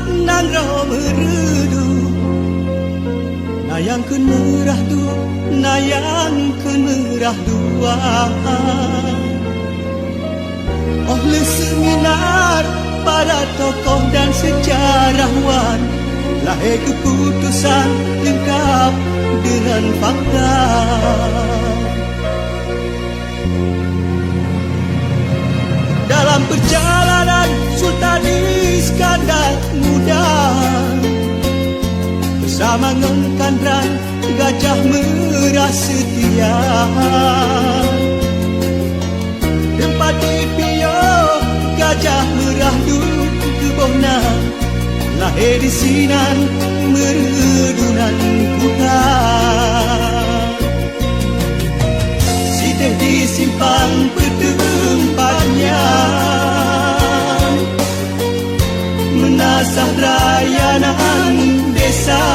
nang roh meredu nayang kun merah du nayang kun merah dua oleh seminar para tokoh dan sejarawan lahir keputusan lengkap dengan fakta. Dalam perjalanan Sultan Iskandar Muda bersama Ngengkandran Gajah Merah setia tempat dipio Gajah Merah duduk kebona lahir di sinan meredunan kuda siteh di simpang tempatnya menasah rayanan desa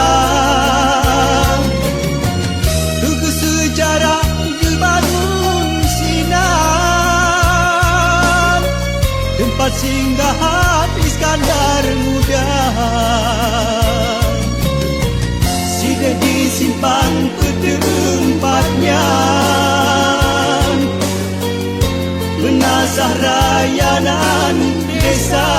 tugu sejarah dibangun sinar tempat singgahan Iskandar Muda siteh disimpan tempatnya menasah rayanan desa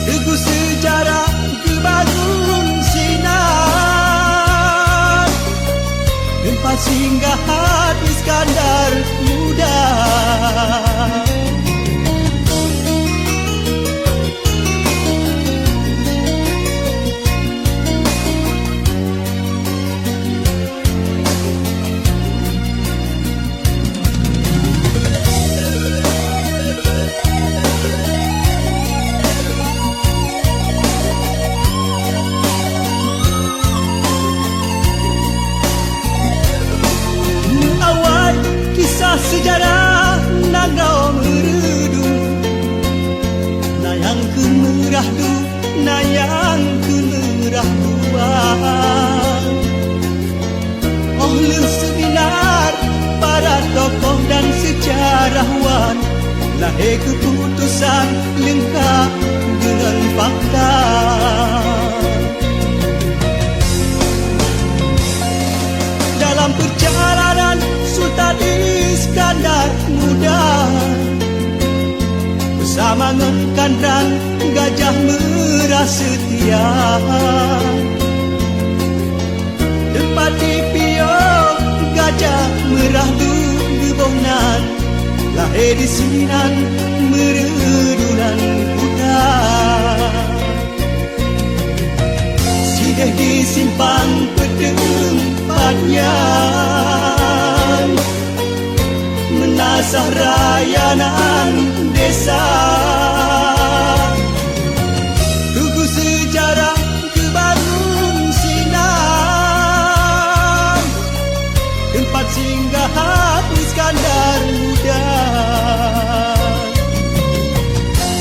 tugu sejarah dibangun sinar tempat singgahan Iskandar Muda. Sejarah nagau meredu nayang ke merah du nayang ke merah dua oleh seminar para tokoh dan sejarawan lahir keputusan lengkap dengan fakta. Dalam perjalanan Sultan Iskandar Muda bersama Ngengkandran Gajah Merah setia tempat dipio Gajah Merah dugebonan lahir di sinan meredunan kuda sideh disimpan tempatnya menasah rayanan desa tugu sejarah dibangun sinar tempat singgahan Iskandar Muda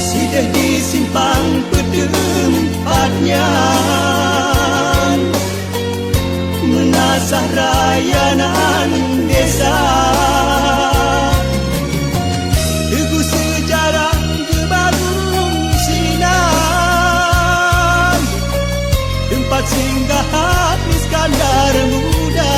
sideh disimpan tempatnya menasah rayanan desa tugu sejarah dibangun sinar tempat singgahan Iskandar Muda.